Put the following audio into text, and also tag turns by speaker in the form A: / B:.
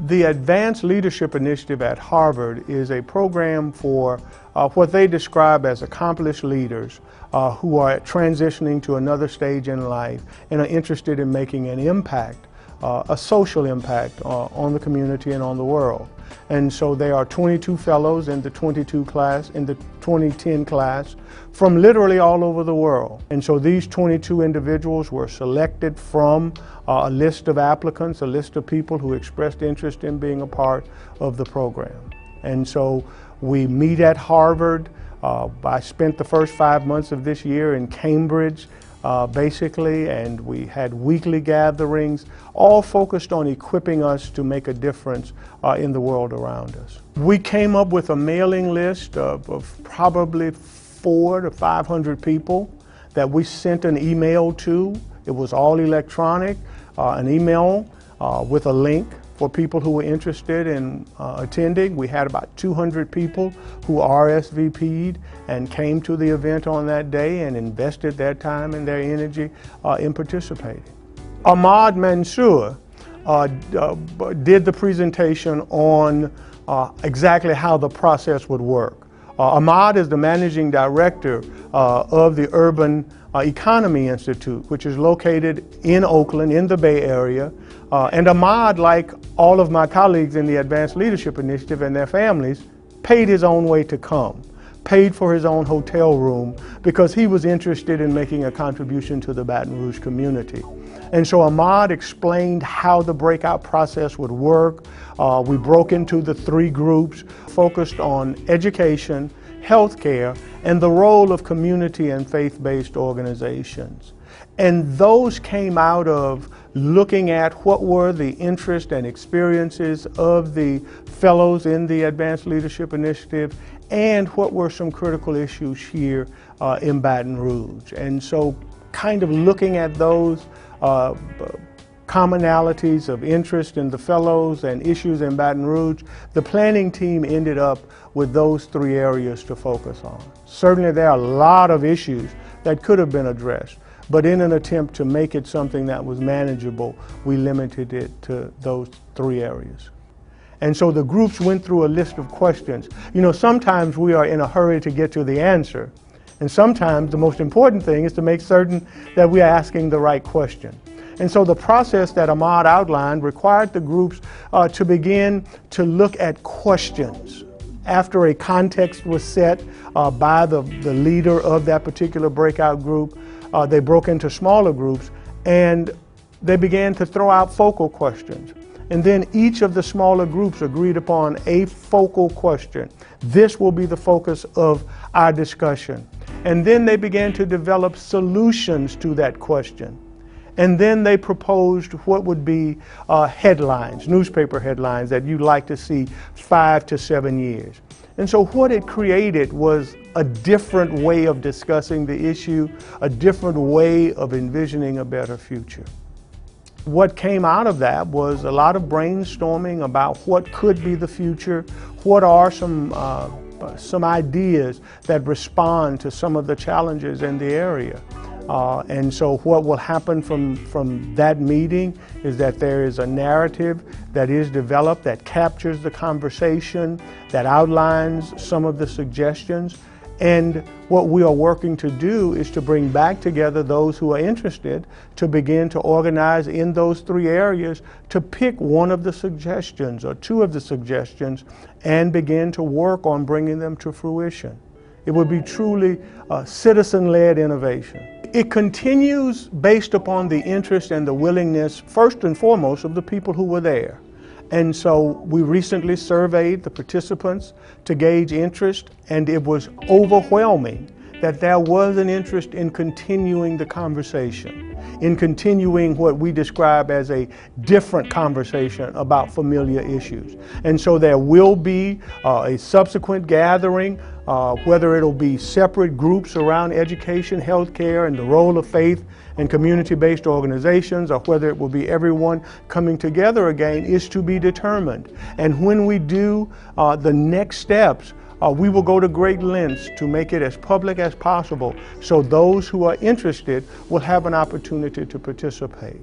A: The Advanced Leadership Initiative at Harvard is a program for what they describe as accomplished leaders who are transitioning to another stage in life and are interested in making an impact, a social impact on the community and on the world. And so there are 22 fellows in the 2010 class from literally all over the world. And so these 22 individuals were selected from a list of applicants, a list of people who expressed interest in being a part of the program. And so we meet at Harvard. I spent the first 5 months of this year in Cambridge, basically, and we had weekly gatherings, all focused on equipping us to make a difference in the world around us. We came up with a mailing list of probably 400 to 500 people that we sent an email to. It was all electronic, an email with a link for people who were interested in attending. We had about 200 people who RSVP'd and came to the event on that day and invested their time and their energy in participating. Ahmad Mansour did the presentation on exactly how the process would work. Ahmad is the managing director of the Urban Economy Institute, which is located in Oakland, in the Bay Area. And Ahmad, like all of my colleagues in the Advanced Leadership Initiative and their families, paid his own way to come, paid for his own hotel room, because he was interested in making a contribution to the Baton Rouge community. And so Ahmad explained how the breakout process would work. We broke into the 3 groups, focused on education, healthcare, and the role of community and faith-based organizations. And those came out of looking at what were the interests and experiences of the fellows in the Advanced Leadership Initiative and what were some critical issues here in Baton Rouge. And so kind of looking at those commonalities of interest in the fellows and issues in Baton Rouge, the planning team ended up with those 3 areas to focus on. Certainly there are a lot of issues that could have been addressed, but in an attempt to make it something that was manageable, we limited it to those 3 areas. And so the groups went through a list of questions. You know, sometimes we are in a hurry to get to the answer, and sometimes the most important thing is to make certain that we are asking the right question. And so the process that Ahmad outlined required the groups to begin to look at questions. After a context was set by the leader of that particular breakout group, they broke into smaller groups and they began to throw out focal questions. And then each of the smaller groups agreed upon a focal question. This will be the focus of our discussion. And then they began to develop solutions to that question. And then they proposed what would be headlines, newspaper headlines that you'd like to see 5 to 7 years. And so what it created was a different way of discussing the issue, a different way of envisioning a better future. What came out of that was a lot of brainstorming about what could be the future, what are some ideas that respond to some of the challenges in the area. And so what will happen from that meeting is that there is a narrative that is developed that captures the conversation, that outlines some of the suggestions. And what we are working to do is to bring back together those who are interested to begin to organize in those 3 areas to pick one of the suggestions or 2 of the suggestions and begin to work on bringing them to fruition. It would be truly citizen-led innovation. It continues based upon the interest and the willingness, first and foremost, of the people who were there. And so we recently surveyed the participants to gauge interest, and it was overwhelming that there was an interest in continuing the conversation, in continuing what we describe as a different conversation about familiar issues. And so there will be a subsequent gathering, whether it'll be separate groups around education, healthcare, and the role of faith and community-based organizations, or whether it will be everyone coming together again, is to be determined. And when we do the next steps, we will go to great lengths to make it as public as possible so those who are interested will have an opportunity to participate.